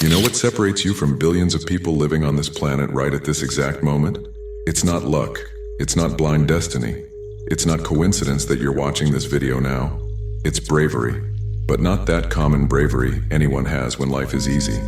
You know what separates you from billions of people living on this planet right at this exact moment? It's not luck. It's not blind destiny. It's not coincidence that you're watching this video now. It's bravery. But not that common bravery anyone has when life is easy.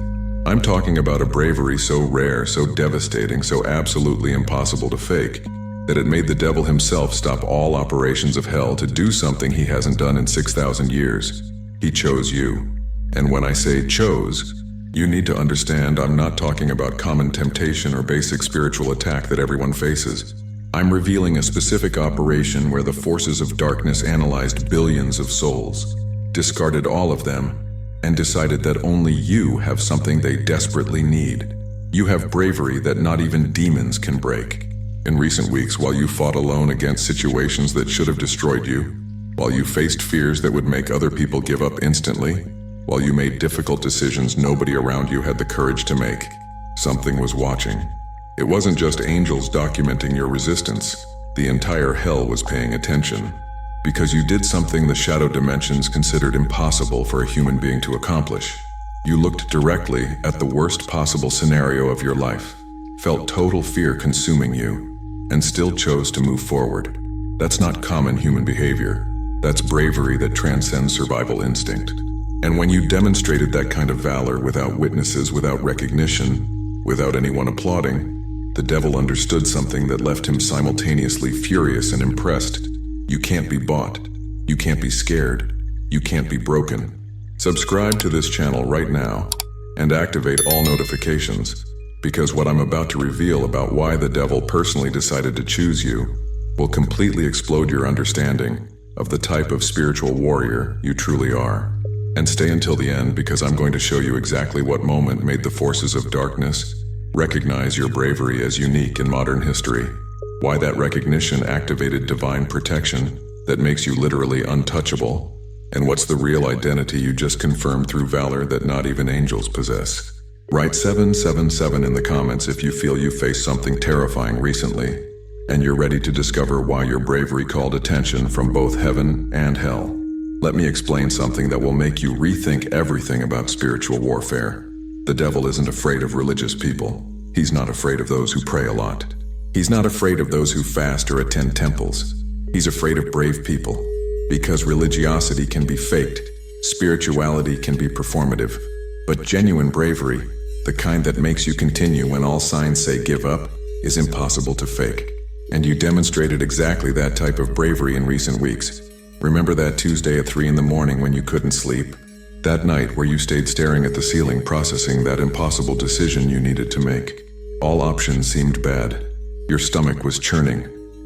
I'm talking about a bravery so rare, so devastating, so absolutely impossible to fake, that it made the devil himself stop all operations of hell to do something he hasn't done in 6,000 years. He chose you. And when I say chose, you need to understand I'm not talking about common temptation or basic spiritual attack that everyone faces. I'm revealing a specific operation where the forces of darkness analyzed billions of souls, discarded all of them, and decided that only you have something they desperately need. You have bravery that not even demons can break. In recent weeks, while you fought alone against situations that should have destroyed you, while you faced fears that would make other people give up instantly, while you made difficult decisions nobody around you had the courage to make, something was watching. It wasn't just angels documenting your resistance. The entire hell was paying attention. Because you did something the shadow dimensions considered impossible for a human being to accomplish. You looked directly at the worst possible scenario of your life, felt total fear consuming you, and still chose to move forward. That's not common human behavior. That's bravery that transcends survival instinct. And when you demonstrated that kind of valor without witnesses, without recognition, without anyone applauding, the devil understood something that left him simultaneously furious and impressed. You can't be bought. You can't be scared. You can't be broken. Subscribe to this channel right now and activate all notifications, because what I'm about to reveal about why the devil personally decided to choose you will completely explode your understanding of the type of spiritual warrior you truly are. And stay until the end, because I'm going to show you exactly what moment made the forces of darkness recognize your bravery as unique in modern history. Why that recognition activated divine protection that makes you literally untouchable, and what's the real identity you just confirmed through valor that not even angels possess. Write 777 in the comments if you feel you faced something terrifying recently, and you're ready to discover why your bravery called attention from both heaven and hell. Let me explain something that will make you rethink everything about spiritual warfare. The devil isn't afraid of religious people. He's not afraid of those who pray a lot. He's not afraid of those who fast or attend temples. He's afraid of brave people. Because religiosity can be faked, spirituality can be performative, but genuine bravery, the kind that makes you continue when all signs say give up, is impossible to fake. And you demonstrated exactly that type of bravery in recent weeks. Remember that Tuesday at 3 in the morning when you couldn't sleep? That night where you stayed staring at the ceiling processing that impossible decision you needed to make. All options seemed bad. Your stomach was churning.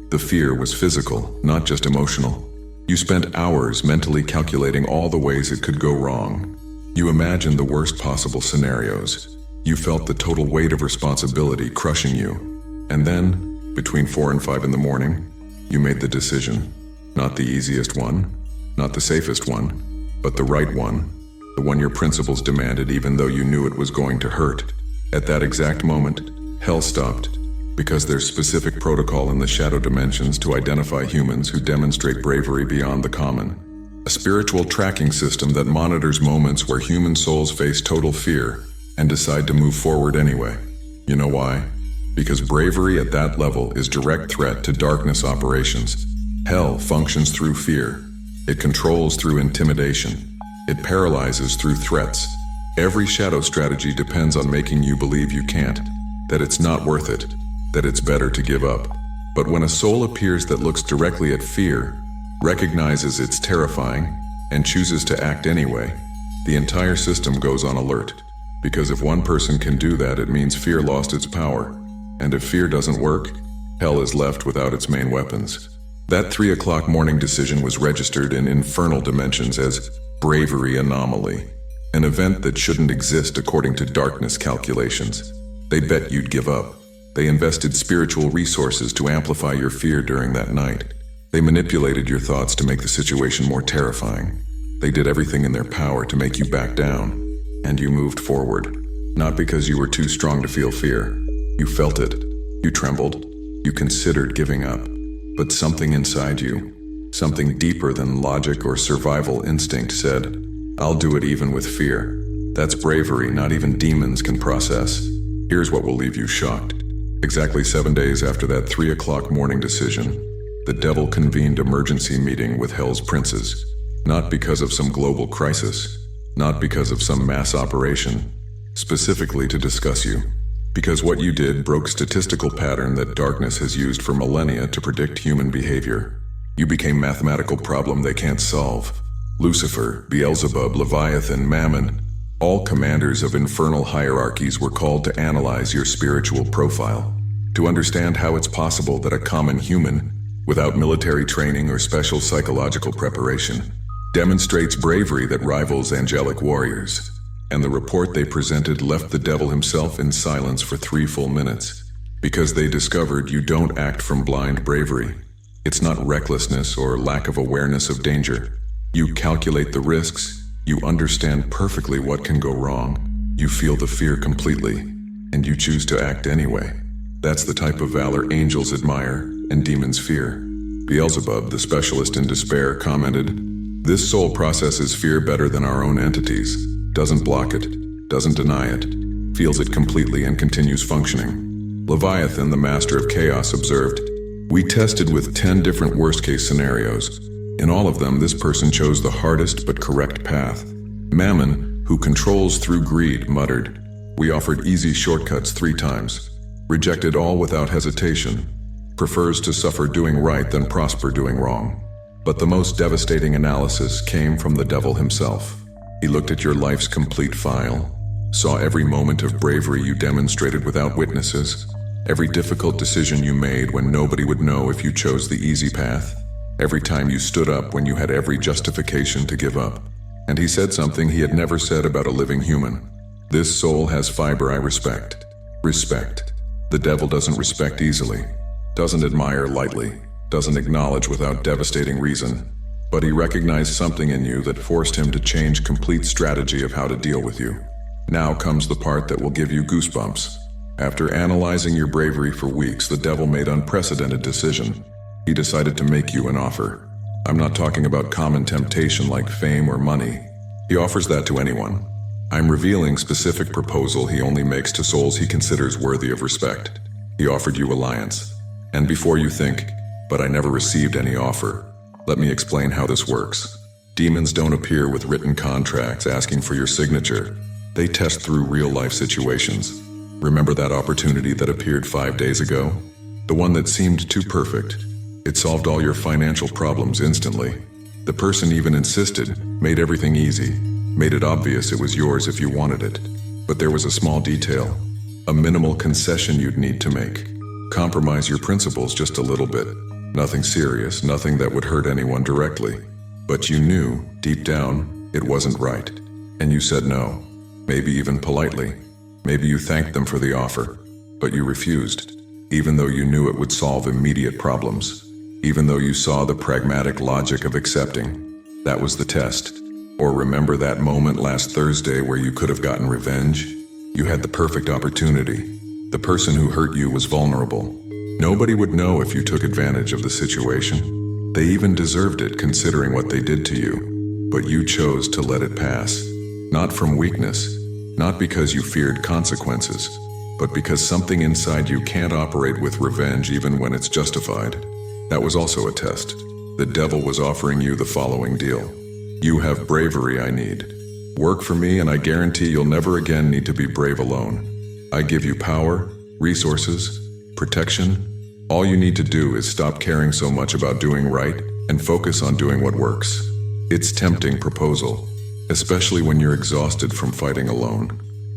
The fear was physical, not just emotional. You spent hours mentally calculating all the ways it could go wrong. You imagined the worst possible scenarios. You felt the total weight of responsibility crushing you. And then, between 4 and 5 in the morning, you made the decision. Not the easiest one, not the safest one, but the right one. The one your principles demanded even though you knew it was going to hurt. At that exact moment, hell stopped. Because there's specific protocol in the shadow dimensions to identify humans who demonstrate bravery beyond the common. A spiritual tracking system that monitors moments where human souls face total fear and decide to move forward anyway. You know why? Because bravery at that level is direct threat to darkness operations. Hell functions through fear. It controls through intimidation. It paralyzes through threats. Every shadow strategy depends on making you believe you can't, that it's not worth it, that it's better to give up. But when a soul appears that looks directly at fear, recognizes it's terrifying, and chooses to act anyway, the entire system goes on alert. Because if one person can do that, it means fear lost its power. And if fear doesn't work, hell is left without its main weapons. That 3 o'clock morning decision was registered in infernal dimensions as bravery anomaly, an event that shouldn't exist according to darkness calculations. They bet you'd give up. They invested spiritual resources to amplify your fear during that night. They manipulated your thoughts to make the situation more terrifying. They did everything in their power to make you back down. And you moved forward. Not because you were too strong to feel fear. You felt it. You trembled. You considered giving up. But something inside you, something deeper than logic or survival instinct said, I'll do it even with fear. That's bravery not even demons can process. Here's what will leave you shocked. Exactly 7 days after that 3 o'clock morning decision, the devil convened emergency meeting with hell's princes. Not because of some global crisis, not because of some mass operation, specifically to discuss you. Because what you did broke statistical pattern that darkness has used for millennia to predict human behavior. You became mathematical problem they can't solve. Lucifer, Beelzebub, Leviathan, Mammon, all commanders of infernal hierarchies were called to analyze your spiritual profile, to understand how it's possible that a common human, without military training or special psychological preparation, demonstrates bravery that rivals angelic warriors. And the report they presented left the devil himself in silence for 3 full minutes, because they discovered you don't act from blind bravery. It's not recklessness or lack of awareness of danger. You calculate the risks, you understand perfectly what can go wrong, you feel the fear completely, and you choose to act anyway. That's the type of valor angels admire and demons fear. Beelzebub, the specialist in despair, commented, "This soul processes fear better than our own entities. Doesn't block it, doesn't deny it, feels it completely and continues functioning." Leviathan, the master of chaos, observed, "We tested with 10 different worst-case scenarios. In all of them, this person chose the hardest but correct path." Mammon, who controls through greed, muttered, "We offered easy shortcuts 3 times. Rejected all without hesitation. Prefers to suffer doing right than prosper doing wrong." But the most devastating analysis came from the devil himself. He looked at your life's complete file, saw every moment of bravery you demonstrated without witnesses, every difficult decision you made when nobody would know if you chose the easy path, every time you stood up when you had every justification to give up. And he said something he had never said about a living human. "This soul has fiber I respect." Respect. The devil doesn't respect easily, doesn't admire lightly, doesn't acknowledge without devastating reason. But he recognized something in you that forced him to change complete strategy of how to deal with you. Now comes the part that will give you goosebumps. After analyzing your bravery for weeks, the devil made unprecedented decision. He decided to make you an offer. I'm not talking about common temptation like fame or money. He offers that to anyone. I'm revealing specific proposal he only makes to souls he considers worthy of respect. He offered you alliance. And before you think, "But I never received any offer," let me explain how this works. Demons don't appear with written contracts asking for your signature. They test through real-life situations. Remember that opportunity that appeared 5 days ago? The one that seemed too perfect. It solved all your financial problems instantly. The person even insisted, made everything easy, made it obvious it was yours if you wanted it. But there was a small detail, a minimal concession you'd need to make. Compromise your principles just a little bit. Nothing serious, nothing that would hurt anyone directly. But you knew, deep down, it wasn't right. And you said no, maybe even politely. Maybe you thanked them for the offer, but you refused, even though you knew it would solve immediate problems, even though you saw the pragmatic logic of accepting. That was the test. Or remember that moment last Thursday where you could have gotten revenge? You had the perfect opportunity. The person who hurt you was vulnerable. Nobody would know if you took advantage of the situation. They even deserved it considering what they did to you. But you chose to let it pass. Not from weakness, not because you feared consequences, but because something inside you can't operate with revenge even when it's justified. That was also a test. The devil was offering you the following deal. You have bravery I need. Work for me and I guarantee you'll never again need to be brave alone. I give you power, resources, protection. All you need to do is stop caring so much about doing right and focus on doing what works. It's tempting proposal, especially when you're exhausted from fighting alone,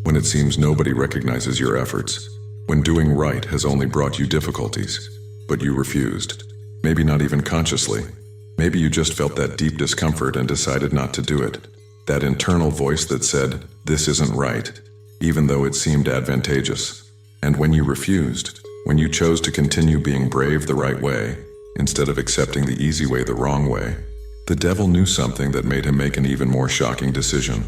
when it seems nobody recognizes your efforts, when doing right has only brought you difficulties. But you refused. Maybe not even consciously. Maybe you just felt that deep discomfort and decided not to do it. That internal voice that said, "This isn't right," even though it seemed advantageous. And when you refused, when you chose to continue being brave the right way, instead of accepting the easy way the wrong way, the devil knew something that made him make an even more shocking decision.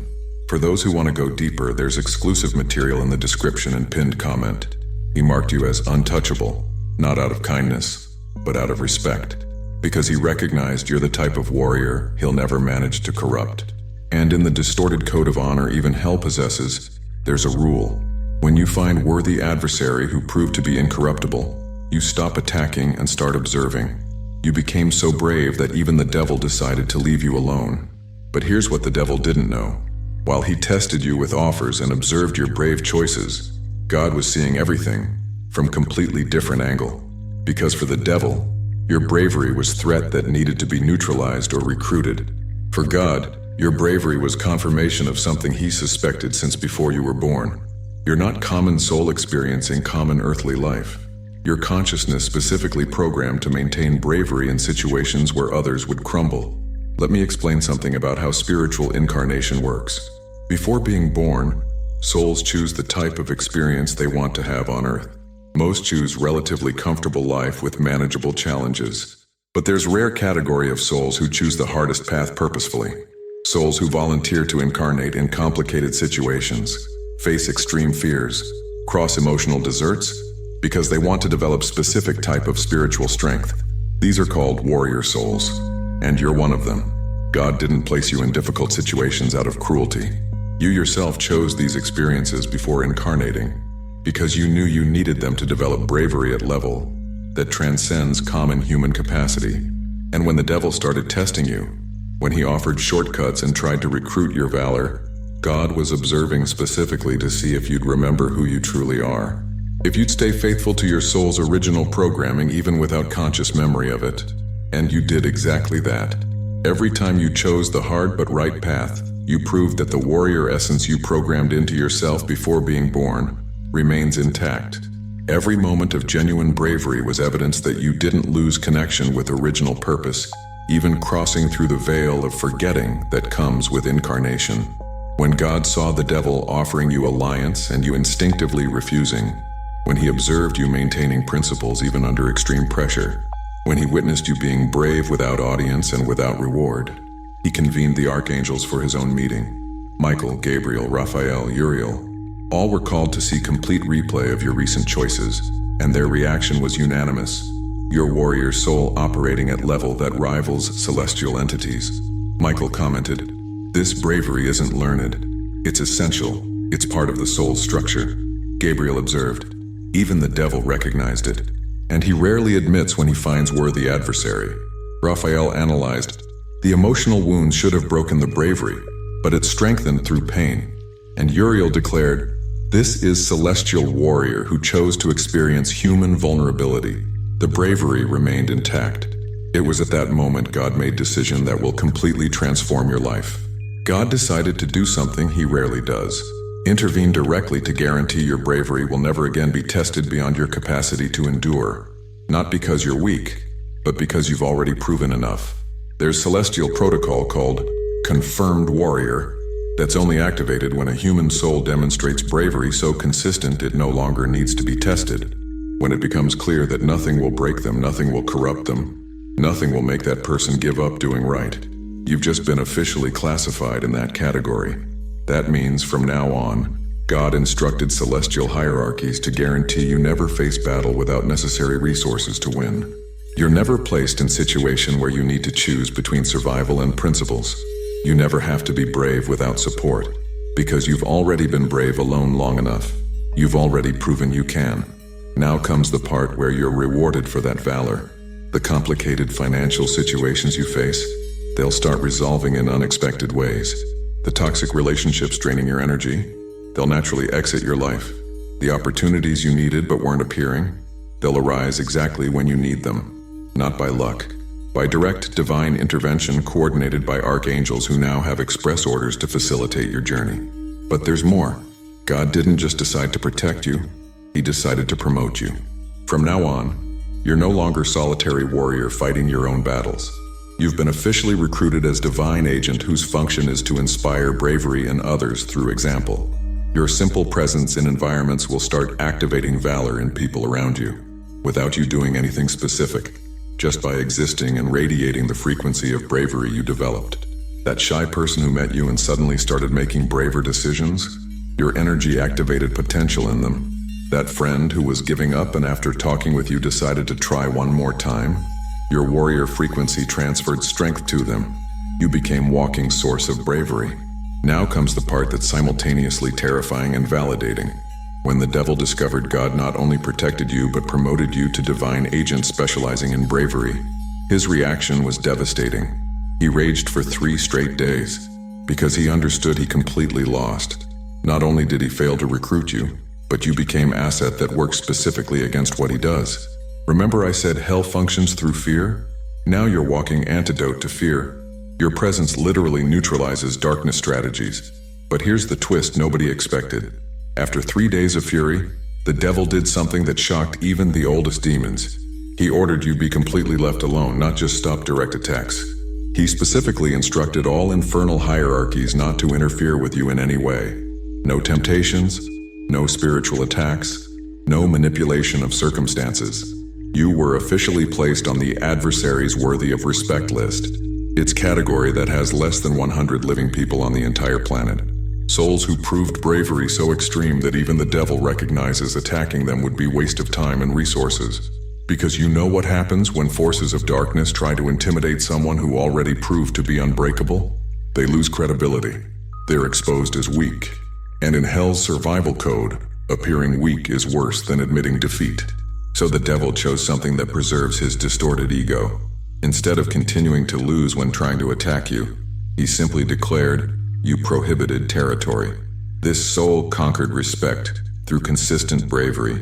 For those who want to go deeper, there's exclusive material in the description and pinned comment. He marked you as untouchable, not out of kindness, but out of respect, because he recognized you're the type of warrior he'll never manage to corrupt. And in the distorted code of honor even hell possesses, there's a rule. When you find worthy adversary who prove to be incorruptible, you stop attacking and start observing. You became so brave that even the devil decided to leave you alone. But here's what the devil didn't know. While he tested you with offers and observed your brave choices, God was seeing everything from a completely different angle. Because for the devil, your bravery was threat that needed to be neutralized or recruited. For God, your bravery was confirmation of something he suspected since before you were born. You're not common soul experiencing common earthly life. Your consciousness specifically programmed to maintain bravery in situations where others would crumble. Let me explain something about how spiritual incarnation works. Before being born, souls choose the type of experience they want to have on earth. Most choose relatively comfortable life with manageable challenges. But there's a rare category of souls who choose the hardest path purposefully. Souls who volunteer to incarnate in complicated situations, face extreme fears, cross emotional deserts, because they want to develop specific type of spiritual strength. These are called warrior souls, and you're one of them. God didn't place you in difficult situations out of cruelty. You yourself chose these experiences before incarnating, because you knew you needed them to develop bravery at level that transcends common human capacity. And when the devil started testing you, when he offered shortcuts and tried to recruit your valor, God was observing specifically to see if you'd remember who you truly are. If you'd stay faithful to your soul's original programming even without conscious memory of it. And you did exactly that. Every time you chose the hard but right path, you proved that the warrior essence you programmed into yourself before being born remains intact. Every moment of genuine bravery was evidence that you didn't lose connection with original purpose, even crossing through the veil of forgetting that comes with incarnation. When God saw the devil offering you alliance and you instinctively refusing, when he observed you maintaining principles even under extreme pressure, when he witnessed you being brave without audience and without reward, he convened the archangels for his own meeting. Michael, Gabriel, Raphael, Uriel, all were called to see complete replay of your recent choices, and their reaction was unanimous. Your warrior soul operating at level that rivals celestial entities. Michael commented, "This bravery isn't learned. It's essential. It's part of the soul's structure." Gabriel observed, "Even the devil recognized it, and he rarely admits when he finds worthy adversary." Raphael analyzed, "The emotional wounds should have broken the bravery, but it strengthened through pain." And Uriel declared, "This is celestial warrior who chose to experience human vulnerability. The bravery remained intact." It was at that moment God made decision that will completely transform your life. God decided to do something he rarely does. Intervene directly to guarantee your bravery will never again be tested beyond your capacity to endure. Not because you're weak, but because you've already proven enough. There's celestial protocol called confirmed warrior that's only activated when a human soul demonstrates bravery so consistent it no longer needs to be tested. When it becomes clear that nothing will break them, nothing will corrupt them, nothing will make that person give up doing right. You've just been officially classified in that category. That means from now on, God instructed celestial hierarchies to guarantee you never face battle without necessary resources to win. You're never placed in a situation where you need to choose between survival and principles. You never have to be brave without support, because you've already been brave alone long enough. You've already proven you can. Now comes the part where you're rewarded for that valor. The complicated financial situations you face, they'll start resolving in unexpected ways. The toxic relationships draining your energy, they'll naturally exit your life. The opportunities you needed but weren't appearing, they'll arise exactly when you need them. Not by luck, by direct divine intervention coordinated by archangels who now have express orders to facilitate your journey. But there's more. God didn't just decide to protect you, he decided to promote you. From now on, you're no longer solitary warrior fighting your own battles. You've been officially recruited as divine agent whose function is to inspire bravery in others through example. Your simple presence in environments will start activating valor in people around you, without you doing anything specific, just by existing and radiating the frequency of bravery you developed. That shy person who met you and suddenly started making braver decisions, your energy activated potential in them. That friend who was giving up and after talking with you decided to try one more time, your warrior frequency transferred strength to them. You became walking source of bravery. Now comes the part that's simultaneously terrifying and validating. When the devil discovered God not only protected you but promoted you to divine agent specializing in bravery, his reaction was devastating. He raged for 3 straight days because he understood he completely lost. Not only did he fail to recruit you, but you became asset that works specifically against what he does. Remember I said hell functions through fear? Now you're walking antidote to fear. Your presence literally neutralizes darkness strategies. But here's the twist nobody expected. After 3 days of fury, the devil did something that shocked even the oldest demons. He ordered you be completely left alone, not just stop direct attacks. He specifically instructed all infernal hierarchies not to interfere with you in any way. No temptations, no spiritual attacks, no manipulation of circumstances. You were officially placed on the adversaries worthy of respect list. Its category that has less than 100 living people on the entire planet. Souls who proved bravery so extreme that even the devil recognizes attacking them would be waste of time and resources. Because you know what happens when forces of darkness try to intimidate someone who already proved to be unbreakable? They lose credibility. They're exposed as weak. And in Hell's survival code, appearing weak is worse than admitting defeat. So the devil chose something that preserves his distorted ego. Instead of continuing to lose when trying to attack you, he simply declared, "You prohibited territory." This soul conquered respect through consistent bravery.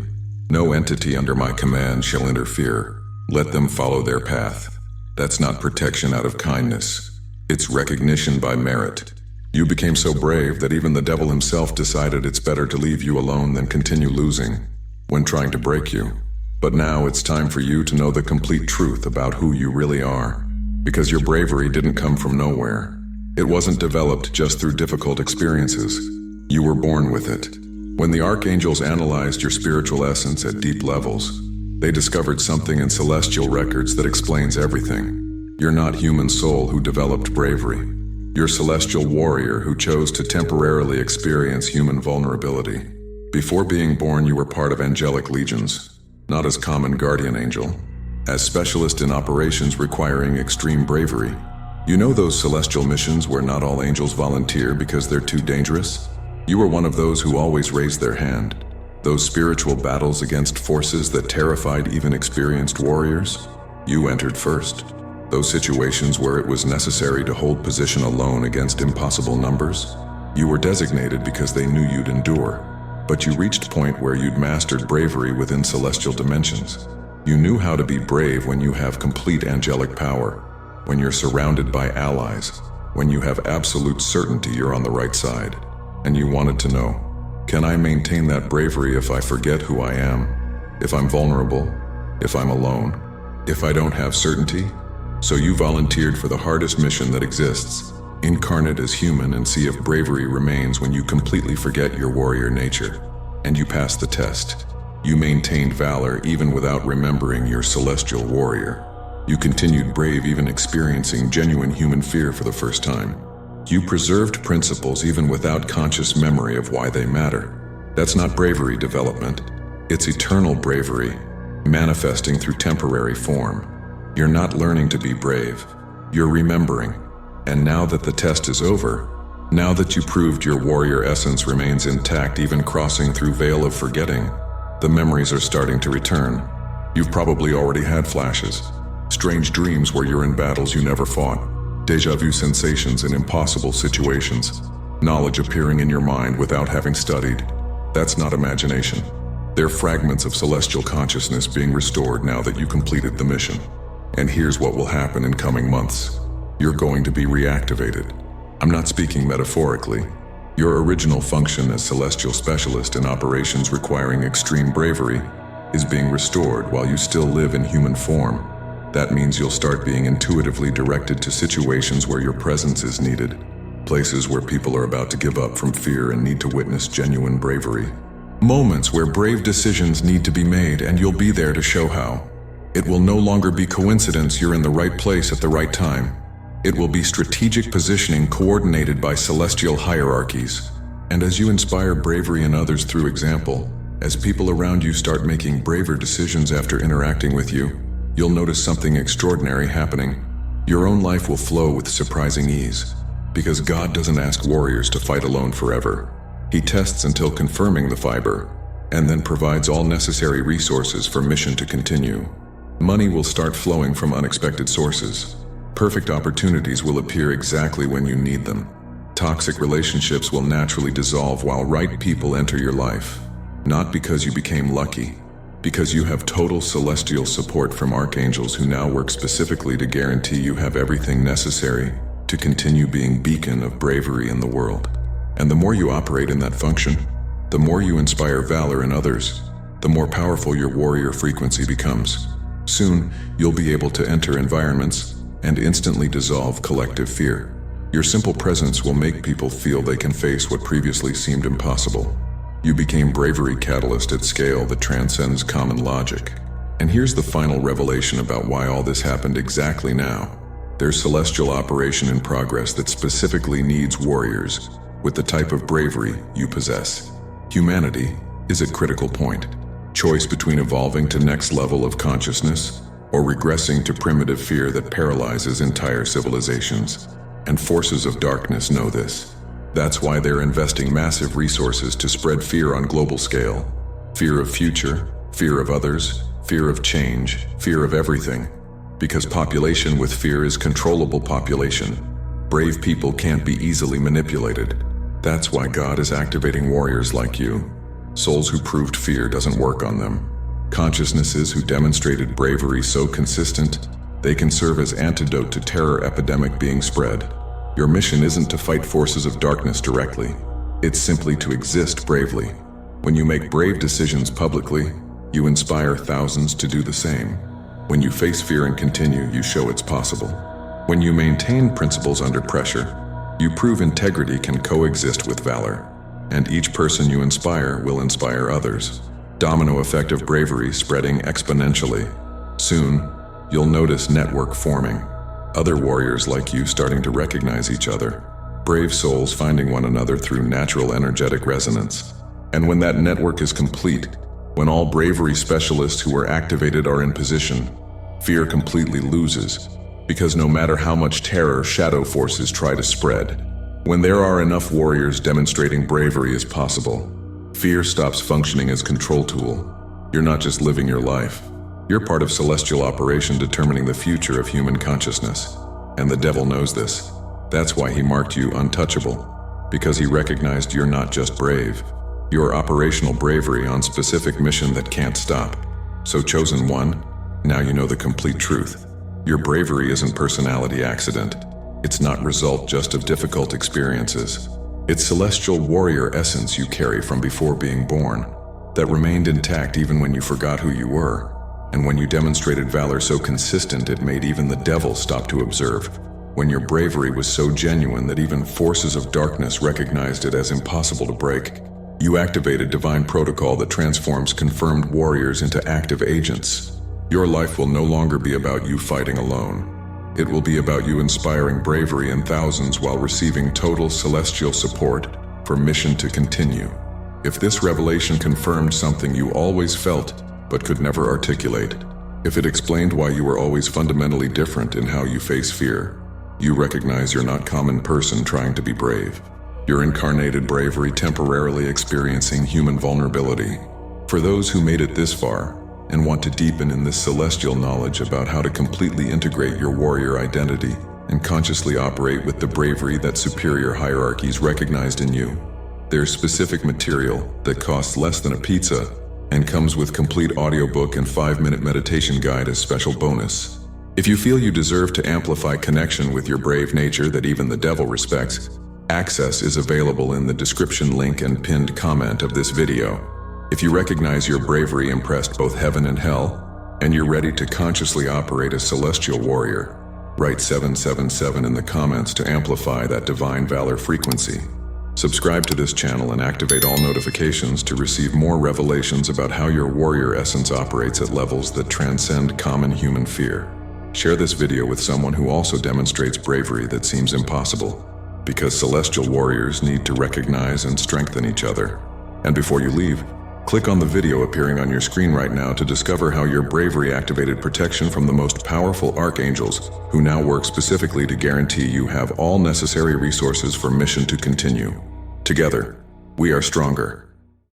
"No entity under my command shall interfere. Let them follow their path." That's not protection out of kindness. It's recognition by merit. You became so brave that even the devil himself decided it's better to leave you alone than continue losing when trying to break you. But now it's time for you to know the complete truth about who you really are. Because your bravery didn't come from nowhere. It wasn't developed just through difficult experiences. You were born with it. When the archangels analyzed your spiritual essence at deep levels, they discovered something in celestial records that explains everything. You're not human soul who developed bravery. You're celestial warrior who chose to temporarily experience human vulnerability. Before being born, you were part of angelic legions, not as common guardian angel, as specialist in operations requiring extreme bravery. You know those celestial missions where not all angels volunteer because they're too dangerous? You were one of those who always raised their hand. Those spiritual battles against forces that terrified even experienced warriors? You entered first. Those situations where it was necessary to hold position alone against impossible numbers? You were designated because they knew you'd endure. But you reached point where you'd mastered bravery within celestial dimensions. You knew how to be brave when you have complete angelic power, when you're surrounded by allies, when you have absolute certainty you're on the right side. And you wanted to know, can I maintain that bravery if I forget who I am? If I'm vulnerable? If I'm alone? If I don't have certainty? So you volunteered for the hardest mission that exists. Incarnate as human and see if bravery remains when you completely forget your warrior nature. And you passed the test. You maintained valor even without remembering your celestial warrior. You continued brave even experiencing genuine human fear for the first time. You preserved principles even without conscious memory of why they matter. That's not bravery development. It's eternal bravery, manifesting through temporary form. You're not learning to be brave. You're remembering. And now that the test is over, now that you proved your warrior essence remains intact even crossing through veil of forgetting, the memories are starting to return. You've probably already had flashes, strange dreams where you're in battles you never fought, déjà vu sensations in impossible situations, knowledge appearing in your mind without having studied. That's not imagination. They're fragments of celestial consciousness being restored now that you completed the mission. And here's what will happen in coming months. You're going to be reactivated. I'm not speaking metaphorically. Your original function as celestial specialist in operations requiring extreme bravery is being restored while you still live in human form. That means you'll start being intuitively directed to situations where your presence is needed, places where people are about to give up from fear and need to witness genuine bravery. Moments where brave decisions need to be made, and you'll be there to show how. It will no longer be coincidence you're in the right place at the right time. It will be strategic positioning coordinated by celestial hierarchies. And as you inspire bravery in others through example, as people around you start making braver decisions after interacting with you, you'll notice something extraordinary happening. Your own life will flow with surprising ease, because God doesn't ask warriors to fight alone forever. He tests until confirming the fiber, and then provides all necessary resources for mission to continue. Money will start flowing from unexpected sources. Perfect opportunities will appear exactly when you need them. Toxic relationships will naturally dissolve while right people enter your life. Not because you became lucky, because you have total celestial support from archangels who now work specifically to guarantee you have everything necessary to continue being beacon of bravery in the world. And the more you operate in that function, the more you inspire valor in others, the more powerful your warrior frequency becomes. Soon, you'll be able to enter environments and instantly dissolve collective fear. Your simple presence will make people feel they can face what previously seemed impossible. You became bravery catalyst at scale that transcends common logic. And here's the final revelation about why all this happened exactly now. There's celestial operation in progress that specifically needs warriors with the type of bravery you possess. Humanity is at critical point. Choice between evolving to next level of consciousness or regressing to primitive fear that paralyzes entire civilizations. And forces of darkness know this. That's why they're investing massive resources to spread fear on global scale. Fear of future, fear of others, fear of change, fear of everything. Because population with fear is controllable population. Brave people can't be easily manipulated. That's why God is activating warriors like you. Souls who proved fear doesn't work on them. Consciousnesses who demonstrated bravery so consistent, they can serve as antidote to terror epidemic being spread. Your mission isn't to fight forces of darkness directly. It's simply to exist bravely. When you make brave decisions publicly, you inspire thousands to do the same. When you face fear and continue, you show it's possible. When you maintain principles under pressure, you prove integrity can coexist with valor. And each person you inspire will inspire others. Domino effect of bravery spreading exponentially. Soon, you'll notice network forming. Other warriors like you starting to recognize each other. Brave souls finding one another through natural energetic resonance. And when that network is complete, when all bravery specialists who were activated are in position, fear completely loses. Because no matter how much terror shadow forces try to spread, when there are enough warriors demonstrating bravery is possible, fear stops functioning as control tool. You're not just living your life. You're part of celestial operation determining the future of human consciousness. And the devil knows this. That's why he marked you untouchable. Because he recognized you're not just brave. You're operational bravery on specific mission that can't stop. So chosen one, now you know the complete truth. Your bravery isn't personality accident. It's not result just of difficult experiences. It's celestial warrior essence you carry from before being born, that remained intact even when you forgot who you were. And when you demonstrated valor so consistent it made even the devil stop to observe. When your bravery was so genuine that even forces of darkness recognized it as impossible to break. You activated divine protocol that transforms confirmed warriors into active agents. Your life will no longer be about you fighting alone. It will be about you inspiring bravery in thousands while receiving total celestial support for mission to continue. If this revelation confirmed something you always felt but could never articulate, if it explained why you were always fundamentally different in how you face fear, you recognize you're not common person trying to be brave. You're incarnated bravery temporarily experiencing human vulnerability. For those who made it this far and want to deepen in this celestial knowledge about how to completely integrate your warrior identity and consciously operate with the bravery that superior hierarchies recognized in you, there's specific material that costs less than a pizza and comes with complete audiobook and 5-minute meditation guide as special bonus. If you feel you deserve to amplify connection with your brave nature that even the devil respects, access is available in the description link and pinned comment of this video. If you recognize your bravery impressed both heaven and hell, and you're ready to consciously operate as celestial warrior, write 777 in the comments to amplify that divine valor frequency. Subscribe to this channel and activate all notifications to receive more revelations about how your warrior essence operates at levels that transcend common human fear. Share this video with someone who also demonstrates bravery that seems impossible, because celestial warriors need to recognize and strengthen each other. And before you leave, Click on the video appearing on your screen right now to discover how your bravery activated protection from the most powerful archangels, who now work specifically to guarantee you have all necessary resources for mission to continue. Together, we are stronger.